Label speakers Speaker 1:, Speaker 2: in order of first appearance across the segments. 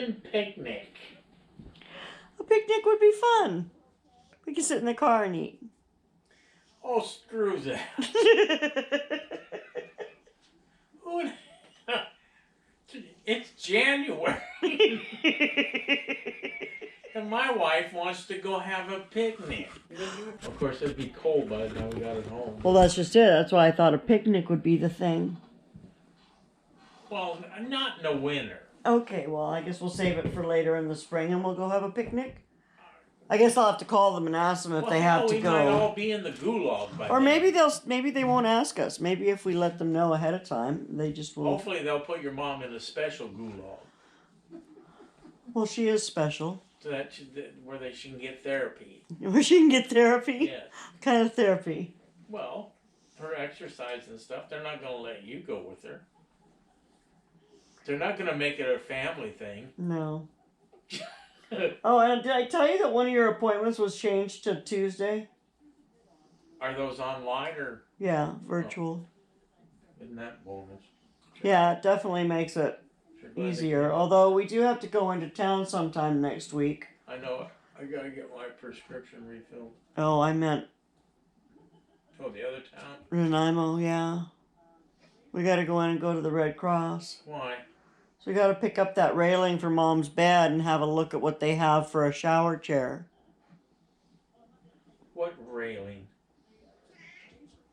Speaker 1: Pumpkin picnic.
Speaker 2: A picnic would be fun. We can sit in the car and eat.
Speaker 1: Oh, screw that. It's January. And my wife wants to go have a picnic. Of course, it'd be cold by the time we got it home.
Speaker 2: Well, that's just it. That's why I thought a picnic would be the thing.
Speaker 1: Well, not in the winter.
Speaker 2: Okay, well, I guess we'll save it for later in the spring and we'll go have a picnic. I guess I'll have to call them and ask them if they have to
Speaker 1: we
Speaker 2: go.
Speaker 1: might all be in the gulag by
Speaker 2: or
Speaker 1: then.
Speaker 2: maybe they won't ask us. Maybe if we let them know ahead of time, they just will.
Speaker 1: Hopefully they'll put your mom in a special gulag.
Speaker 2: Well, she is special.
Speaker 1: So that where she can get therapy.
Speaker 2: Where she can get therapy?
Speaker 1: Yes.
Speaker 2: What kind of therapy?
Speaker 1: Well, her exercise and stuff, they're not going to let you go with her. They're not going to make it a family thing.
Speaker 2: No. Oh, and did I tell you that one of your appointments was changed to Tuesday?
Speaker 1: Are those online or?
Speaker 2: Yeah, virtual.
Speaker 1: Oh. Isn't that bonus?
Speaker 2: Yeah, it definitely makes it easier. Although we do have to go into town sometime next week.
Speaker 1: I know. I got to get my prescription refilled.
Speaker 2: Oh, I meant.
Speaker 1: Oh, the other town?
Speaker 2: Nanaimo, yeah. We got to go in and go to the Red Cross.
Speaker 1: Why?
Speaker 2: So we got to pick up that railing for Mom's bed and have a look at what they have for a shower chair.
Speaker 1: What railing?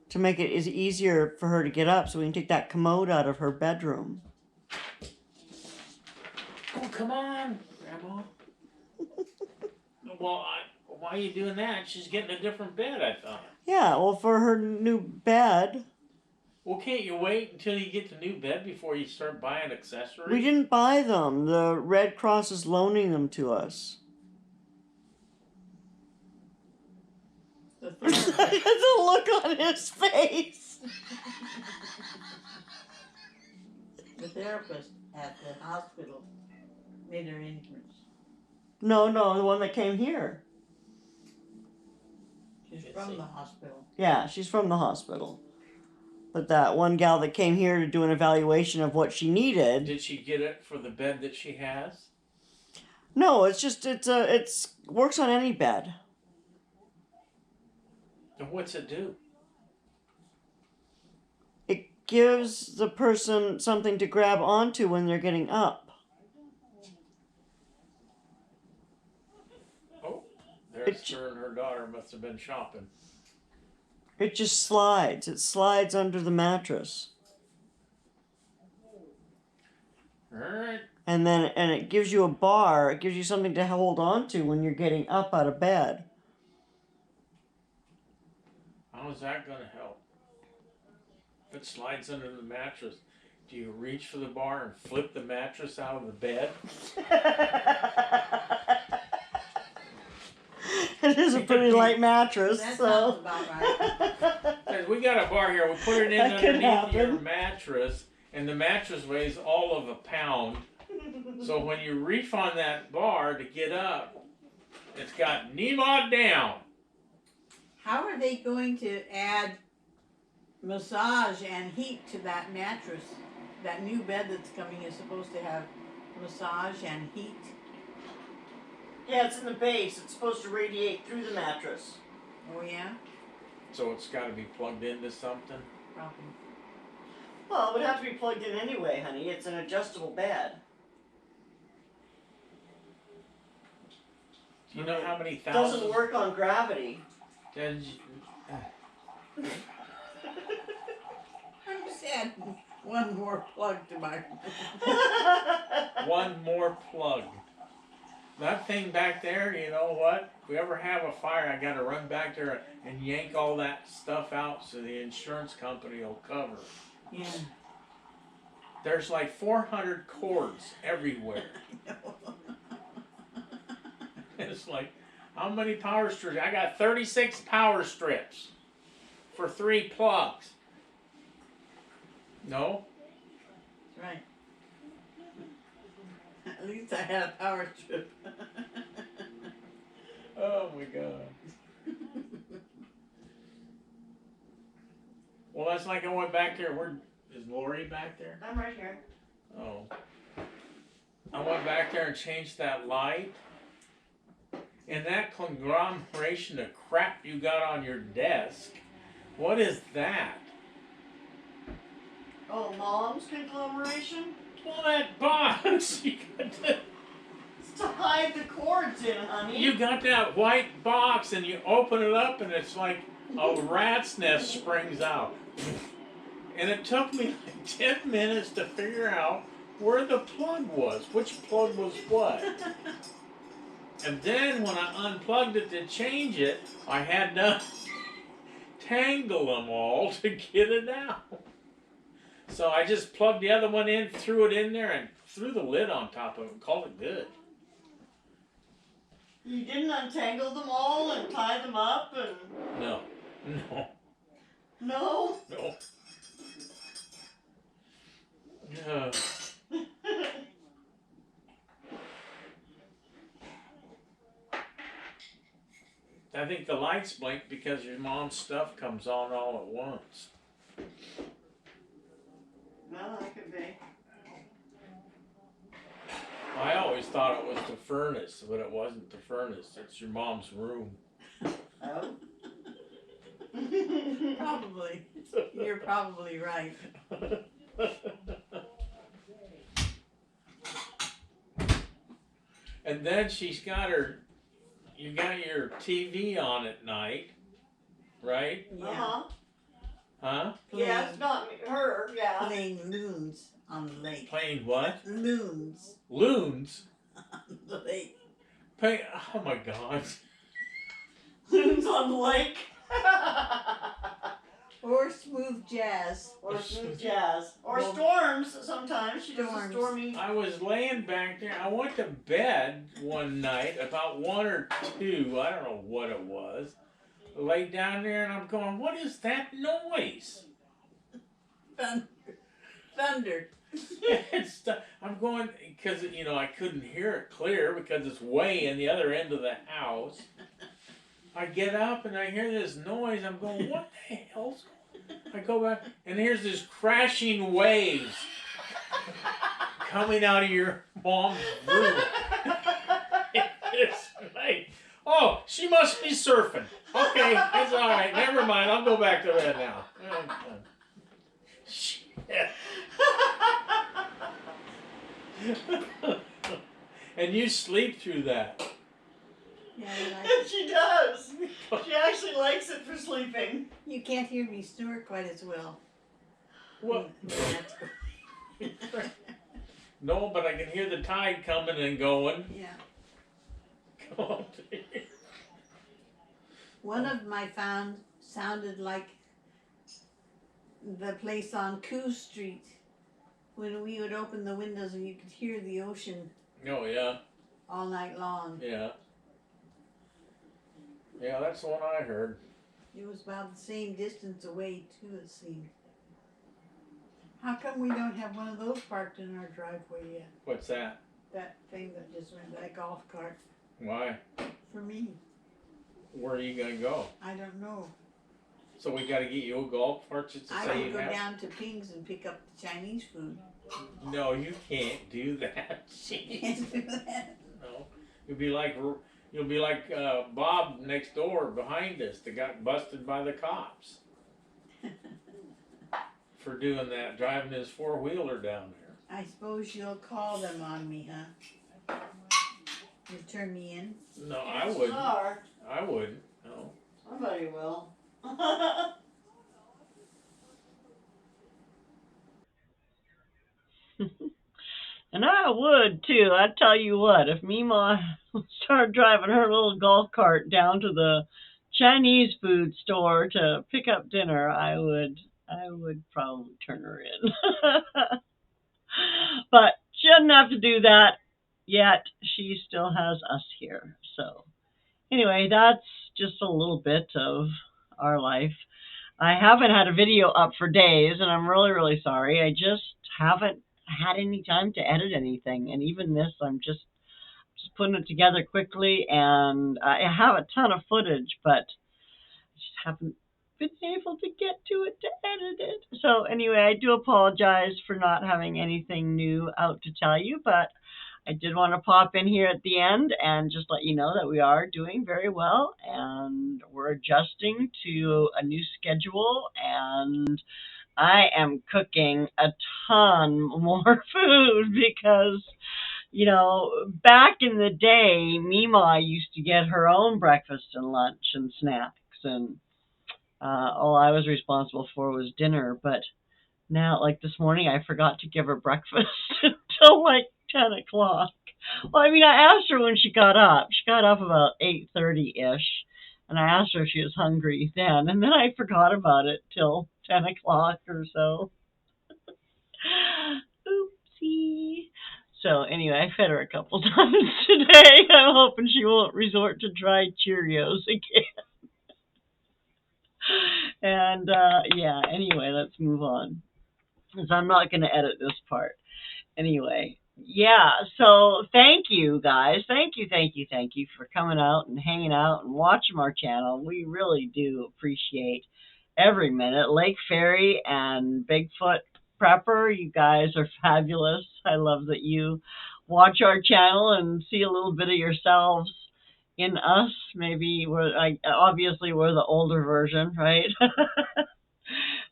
Speaker 2: To make it easier for her to get up so we can take that commode out of her bedroom.
Speaker 1: Oh, come on, Grandma. Well, why are you doing that? She's getting a different bed, I thought.
Speaker 2: Yeah, well, for her new bed.
Speaker 1: Well, can't you wait until you get the new bed before you start buying accessories?
Speaker 2: We didn't buy them. The Red Cross is loaning them to us. The look on his face.
Speaker 3: The therapist at the hospital made arrangements.
Speaker 2: No, the one that came here.
Speaker 3: She's from the hospital.
Speaker 2: Yeah, she's from the hospital. But that one gal that came here to do an evaluation of what she needed.
Speaker 1: Did she get it for the bed that she has?
Speaker 2: No, it's works on any bed.
Speaker 1: And what's it do?
Speaker 2: It gives the person something to grab onto when they're getting up.
Speaker 1: Oh, there's her and her daughter must have been shopping.
Speaker 2: It just slides. It slides under the mattress.
Speaker 1: Alright.
Speaker 2: And it gives you a bar. It gives you something to hold on to when you're getting up out of bed.
Speaker 1: How is that going to help? If it slides under the mattress, do you reach for the bar and flip the mattress out of the bed?
Speaker 2: It is a pretty light mattress.
Speaker 3: That
Speaker 2: so.
Speaker 3: sounds about right.
Speaker 1: We got a bar here. We put it in
Speaker 2: That could
Speaker 1: underneath your
Speaker 2: happen.
Speaker 1: mattress, and the mattress weighs all of a pound. So when you reach on that bar to get up, it's got knee-mod down.
Speaker 3: How are they going to add massage and heat to that mattress? That new bed that's coming is supposed to have massage and heat.
Speaker 2: Yeah, it's in the base. It's supposed to radiate through the mattress.
Speaker 3: Oh yeah?
Speaker 1: So it's got to be plugged into something?
Speaker 3: Probably.
Speaker 2: Well, it would have to be plugged in anyway, honey. It's an adjustable bed.
Speaker 1: Do you know how many
Speaker 2: It
Speaker 1: thousands?
Speaker 2: doesn't work on gravity.
Speaker 1: Did you,
Speaker 3: I just add one more plug to my...
Speaker 1: one more plug. That thing back there, you know what? If we ever have a fire, I got to run back there and yank all that stuff out so the insurance company will cover it.
Speaker 3: Yeah.
Speaker 1: There's like 400 cords everywhere. It's like, how many power strips? I got 36 power strips for 3 plugs. No?
Speaker 3: That's right. At least I had a power strip.
Speaker 1: Oh my God. Well, that's like I went back there. Where is Lorrie back there?
Speaker 2: I'm right here.
Speaker 1: Oh. I went back there and changed that light. And that conglomeration of crap you got on your desk, what is that?
Speaker 2: Oh, Mom's conglomeration?
Speaker 1: Well, that box, you got the,
Speaker 2: It's to hide the cords in, honey.
Speaker 1: you got that white box and you open it up and it's like a rat's nest springs out. And it took me like 10 minutes to figure out where the plug was, which plug was what. And then when I unplugged it to change it, I had to tangle them all to get it out. So I just plugged the other one in, threw it in there, and threw the lid on top of it and called it good.
Speaker 2: You didn't untangle them all and tie them up and...
Speaker 1: No. No.
Speaker 2: No?
Speaker 1: No. I think the lights blink because your mom's stuff comes on all at once.
Speaker 2: Well, that could be.
Speaker 1: I always thought it was the furnace, but it wasn't the furnace. It's your mom's room.
Speaker 2: Oh?
Speaker 3: Probably. You're probably right.
Speaker 1: And then she's got you got your TV on at night, right?
Speaker 3: Yeah.
Speaker 2: Uh-huh.
Speaker 1: Huh?
Speaker 2: Yeah, it's not her, yeah.
Speaker 3: Playing loons on the lake.
Speaker 1: Playing what?
Speaker 3: Loons
Speaker 1: Loons?
Speaker 3: on the lake.
Speaker 1: Oh my God.
Speaker 2: Loons on the lake.
Speaker 3: Or smooth jazz.
Speaker 2: Or smooth jazz. Or
Speaker 3: Well,
Speaker 2: storms sometimes. She does a
Speaker 3: storms.
Speaker 2: stormy...
Speaker 1: I was laying back there. I went to bed one night, about 1 or 2. I don't know what it was. I laid down there and I'm going, what is that noise?
Speaker 3: Thunder.
Speaker 1: I'm going, because, I couldn't hear it clear because it's way in the other end of the house. I get up and I hear this noise. I'm going, what the hell's going on? I go back and here's this crashing waves coming out of your mom's room. It's like, oh, she must be surfing. Okay, it's all right. Never mind. I'll go back to bed now. Shit. And you sleep through that.
Speaker 3: Yeah, I like it.
Speaker 2: She does. She actually likes it for sleeping.
Speaker 3: You can't hear me snore quite as well.
Speaker 1: What? No, but I can hear the tide coming and going.
Speaker 3: Yeah.
Speaker 1: Come on.
Speaker 3: One of my found sounded like the place on Coos Street when we would open the windows and you could hear the ocean
Speaker 1: Oh, yeah.
Speaker 3: all night long.
Speaker 1: Yeah. Yeah, that's the one I heard.
Speaker 3: It was about the same distance away too, it seemed. How come we don't have one of those parked in our driveway yet?
Speaker 1: What's that?
Speaker 3: That thing that just went, that golf cart.
Speaker 1: Why?
Speaker 3: For me,
Speaker 1: Where are you going to go?
Speaker 3: I don't know.
Speaker 1: So we got to get you a golf cart just to
Speaker 3: I
Speaker 1: say
Speaker 3: could
Speaker 1: you
Speaker 3: go
Speaker 1: have?
Speaker 3: down to Ping's and pick up the Chinese food.
Speaker 1: No, you can't do that. Jeez.
Speaker 3: Can't do that.
Speaker 1: No. You'll be like Bob next door behind us that got busted by the cops for doing that, driving his 4-wheeler down there.
Speaker 3: I suppose you'll call them on me, huh? You turn me in?
Speaker 1: No, I
Speaker 2: Chances
Speaker 1: wouldn't.
Speaker 2: are,
Speaker 1: I wouldn't. No.
Speaker 2: somebody will.
Speaker 4: And I would too. I tell you what, if Mima started driving her little golf cart down to the Chinese food store to pick up dinner, I would probably turn her in. But she doesn't have to do that yet. She still has us here. So anyway, that's just a little bit of our life. I haven't had a video up for days, and I'm really, really sorry. I just haven't had any time to edit anything, and even this, I'm just putting it together quickly, and I have a ton of footage, but I just haven't been able to get to it to edit it. So anyway, I do apologize for not having anything new out to tell you, but I did want to pop in here at the end and just let you know that we are doing very well and we're adjusting to a new schedule, and I am cooking a ton more food because, back in the day, Mima used to get her own breakfast and lunch and snacks, and all I was responsible for was dinner. But now, like this morning, I forgot to give her breakfast until like 10 o'clock. Well, I mean, I asked her when she got up. She got up about 8:30-ish, and I asked her if she was hungry then, and then I forgot about it till 10 o'clock or so. Oopsie. So anyway, I fed her a couple times today. I'm hoping she won't resort to dried Cheerios again. And yeah, anyway, let's move on, because I'm not going to edit this part. Anyway, yeah, so thank you guys. Thank you for coming out and hanging out and watching our channel. We really do appreciate every minute. Lake Fairy and Bigfoot Prepper, you guys are fabulous. I love that you watch our channel and see a little bit of yourselves in us. Maybe obviously we're the older version, right?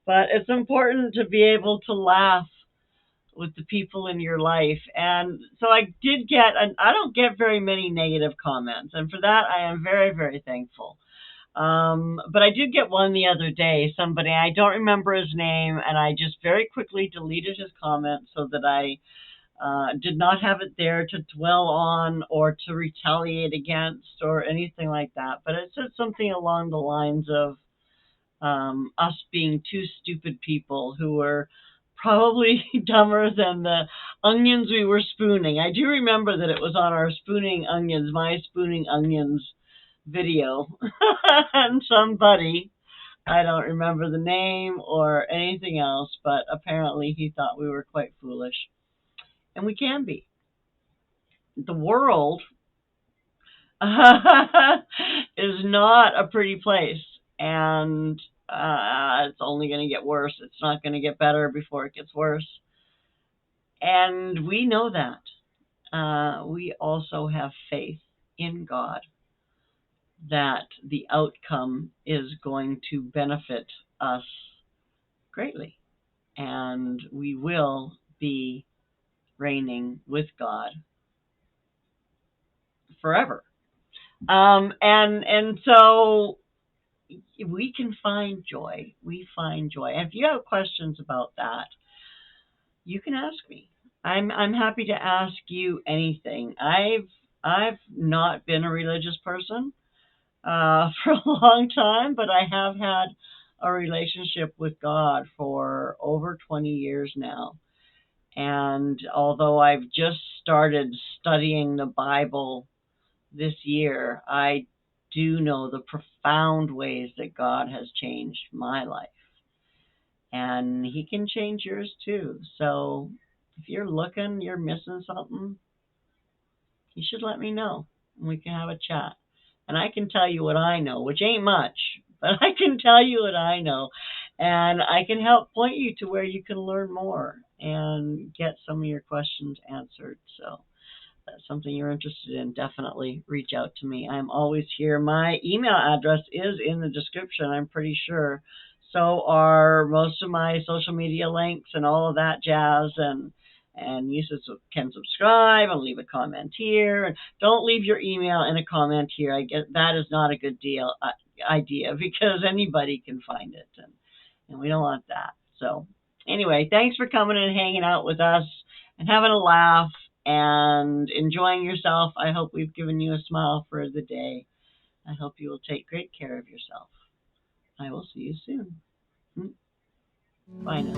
Speaker 4: But it's important to be able to laugh with the people in your life. And so I did get, and I don't get very many negative comments, and for that I am very, very thankful. But I did get one the other day, somebody, I don't remember his name, and I just very quickly deleted his comment so that I did not have it there to dwell on or to retaliate against or anything like that. But it said something along the lines of us being two stupid people who were probably dumber than the onions we were spooning. I do remember that it was on our spooning onions, my spooning onions video. And somebody, I don't remember the name or anything else, but apparently he thought we were quite foolish. And we can be. The world is not a pretty place, and it's only going to get worse. It's not going to get better before it gets worse. And we know that. We also have faith in God that the outcome is going to benefit us greatly. And we will be reigning with God forever. And so we can find joy. We find joy. And if you have questions about that, you can ask me. I'm happy to ask you anything. I've not been a religious person for a long time, but I have had a relationship with God for over 20 years now. And although I've just started studying the Bible this year, I do know the profound ways that God has changed my life. And He can change yours too. So if you're looking, you're missing something, you should let me know, and we can have a chat. And I can tell you what I know, which ain't much, but I can tell you what I know. And I can help point you to where you can learn more and get some of your questions answered. So that's something you're interested in, definitely reach out to me. I'm always here. My email address is in the description, I'm pretty sure. So are most of my social media links and all of that jazz. And you can subscribe and leave a comment here. And don't leave your email in a comment here. I get that is not a good idea because anybody can find it, and we don't want that. So anyway, thanks for coming and hanging out with us and having a laugh and enjoying yourself. I hope we've given you a smile for the day. I hope you will take great care of yourself. I will see you soon. Bye now.